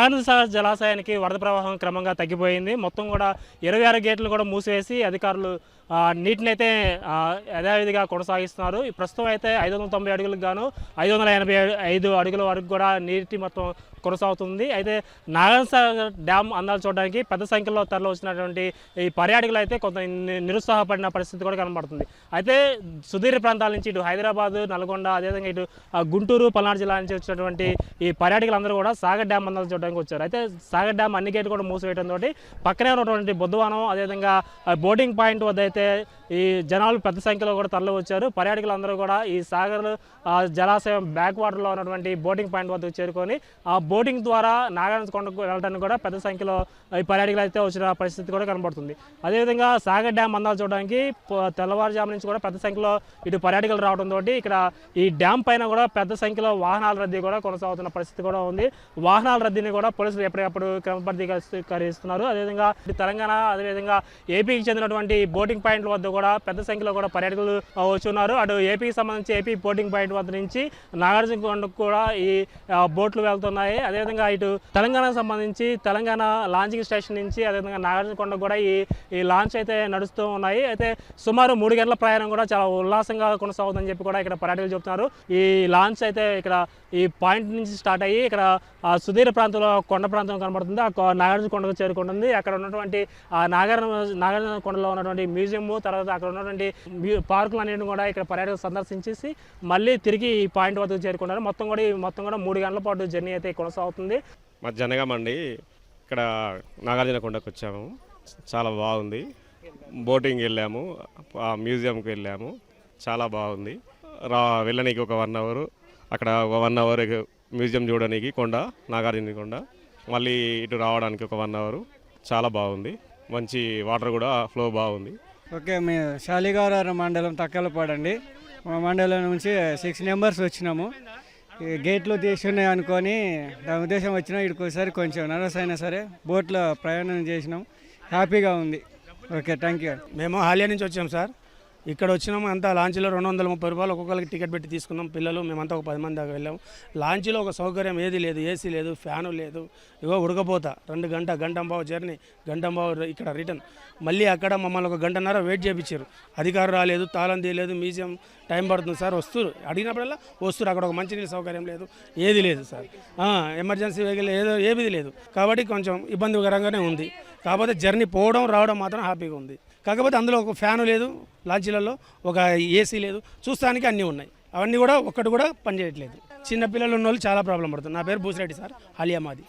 నాగార్జునసాగర్ జలాశయానికి వరద ప్రవాహం క్రమంగా తగ్గిపోయింది. మొత్తం కూడా 26 గేట్లు కూడా మూసివేసి అధికారులు నీటిని అయితే యథావిధిగా కొనసాగిస్తున్నారు. ప్రస్తుతం అయితే 590 అడుగులకు గాను 585 అడుగుల వరకు కూడా నీటి మొత్తం కొనసాగుతుంది. అయితే నాగార్జునసాగర్ డ్యామ్ అందాలు చూడడానికి పెద్ద సంఖ్యలో తరలి వచ్చినటువంటి ఈ పర్యాటకులు అయితే కొంత నిరుత్సాహపడిన పరిస్థితి కూడా కనబడుతుంది. అయితే సుదూర ప్రాంతాల నుంచి ఇటు హైదరాబాద్, నల్గొండ, అదేవిధంగా ఇటు గుంటూరు, పల్నాడు జిల్లా నుంచి వచ్చినటువంటి ఈ పర్యాటకులందరూ కూడా సాగర్ డ్యామ్ అందాలు చూడడానికి వచ్చారు. అయితే సాగర్ డ్యామ్ అన్ని గేట్లు కూడా మూసివేయడంతో పక్కనే ఉన్నటువంటి బుద్ధవనం, అదేవిధంగా బోటింగ్ పాయింట్ వద్ద అయితే ఈ జనాలు పెద్ద సంఖ్యలో కూడా తరలి వచ్చారు. పర్యాటకులందరూ కూడా ఈ సాగర్ జలాశయం బ్యాక్ వాటర్లో ఉన్నటువంటి బోటింగ్ పాయింట్ వద్దకు చేరుకొని ఆ బోటింగ్ ద్వారా నాగార్జున కొండకు వెళ్ళడానికి కూడా పెద్ద సంఖ్యలో ఈ పర్యాటకులు అయితే వచ్చిన పరిస్థితి కూడా కనబడుతుంది. అదేవిధంగా సాగర్ డ్యామ్ అందాలు చూడడానికి తెల్లవారుజాము నుంచి కూడా పెద్ద సంఖ్యలో ఇటు పర్యాటకులు రావడంతో ఇక్కడ ఈ డ్యామ్ పైన కూడా పెద్ద సంఖ్యలో వాహనాల రద్దీ కూడా కొనసాగుతున్న పరిస్థితి కూడా ఉంది. వాహనాల రద్దీని కూడా పోలీసులు ఎప్పటికప్పుడు క్రమబద్ధీకరిస్తున్నారు. అదేవిధంగా తెలంగాణ, అదేవిధంగా ఏపీకి చెందినటువంటి బోటింగ్ పాయింట్ల వద్ద కూడా పెద్ద సంఖ్యలో కూడా పర్యాటకులు వచ్చి ఉన్నారు. అటు ఏపీకి సంబంధించి ఏపీ బోటింగ్ పాయింట్ వద్ద నుంచి నాగార్జున కొండకు కూడా ఈ బోట్లు వెళ్తున్నాయి. అదేవిధంగా ఇటు తెలంగాణకు సంబంధించి తెలంగాణ లాంచింగ్ స్టేషన్ నుంచి అదేవిధంగా నాగార్జున కొండకు కూడా ఈ లాంచ్ అయితే నడుస్తూ ఉన్నాయి. అయితే సుమారు 3 గంటల ప్రయాణం కూడా చాలా ఉల్లాసంగా కొనసాగుతుందని చెప్పి కూడా ఇక్కడ పర్యాటకులు చెబుతున్నారు. ఈ లాంచ్ అయితే ఇక్కడ ఈ పాయింట్ నుంచి స్టార్ట్ అయ్యి ఇక్కడ సుదీర ప్రాంతంలో కొండ ప్రాంతం కనబడుతుంది. ఆ నాగార్జున కొండకు చేరుకుంటుంది. అక్కడ ఉన్నటువంటి నాగార్జున కొండలో ఉన్నటువంటి మ్యూజియం, తర్వాత అక్కడ ఉన్నటువంటి పార్కులు అన్నింటిని కూడా ఇక్కడ పర్యాటకులు సందర్శించేసి మళ్ళీ తిరిగి ఈ పాయింట్ వద్దకు చేరుకున్నారు. మొత్తం కూడా 3 గంటల పాటు జర్నీ అయితే కొనసాగుతుంది. మా జనగామండి ఇక్కడ నాగార్జున కొండకు వచ్చాము. చాలా బాగుంది. బోటింగ్ వెళ్ళాము, మ్యూజియంకి వెళ్ళాము. చాలా బాగుంది. వెళ్ళనీకి ఒక 1 అవర్, అక్కడ ఒక 1 అవర్ మ్యూజియం చూడడానికి కొండ, నాగార్జున కొండ, మళ్ళీ ఇటు రావడానికి ఒక 1 అవర్. చాలా బాగుంది. మంచి వాటర్ కూడా ఫ్లో బాగుంది. ఓకే, మేము శాలిగారారం మండలం తక్కలపాడండి. మా మండలం నుంచి 6 మెంబర్స్ వచ్చినాము. గేట్లు తీసున్నాయి అనుకొని దాని ఉద్దేశం వచ్చినా ఇక్కడికి ఒకసారి కొంచెం నర్వస్ అయినా సరే బోట్లో ప్రయాణం చేసినాం. హ్యాపీగా ఉంది. Okay, thank you. మేము హాలియా నుంచి వచ్చాం సార్. ఇక్కడ వచ్చినాము అంతా లాంచీలో 230 రూపాయలు ఒక్కొక్కరికి టికెట్ పెట్టి తీసుకున్నాం. పిల్లలు మేమంతా ఒక 10 మంది దాకా వెళ్ళాము. లాంచీలో ఒక సౌకర్యం ఏది లేదు, ఏసీ లేదు, ఫ్యాను లేదు. ఇగో ఉడకపోతా 2 గంట జర్నీ, గంటంబావు ఇక్కడ రిటర్న్. మళ్ళీ అక్కడ మమ్మల్ని ఒక 1.5 వెయిట్ చేయించారు. అధికారం రాలేదు, తాళం తీయలేదు, మ్యూజియం టైం పడుతుంది సార్. వస్తారు, అడిగినప్పుడల్లా వస్తారు. అక్కడ ఒక మంచినీళ్ళ సౌకర్యం లేదు, ఏది లేదు సార్. ఎమర్జెన్సీ వెహికల్ ఏది లేదు. కాబట్టి కొంచెం ఇబ్బందికరంగానే ఉంది. కాకపోతే జర్నీ పోవడం రావడం మాత్రం హ్యాపీగా ఉంది. కాకపోతే అందులో ఒక ఫ్యాను లేదు, లాంచీలలో ఒక ఏసీ లేదు. చూస్తానికి అన్నీ ఉన్నాయి, అవన్నీ కూడా ఒక్కటి కూడా పనిచేయట్లేదు. చిన్నపిల్లలు ఉన్న వాళ్ళు చాలా ప్రాబ్లం పడుతుంది. నా పేరు బూసిరెడ్డి సార్, హాలియా మాది.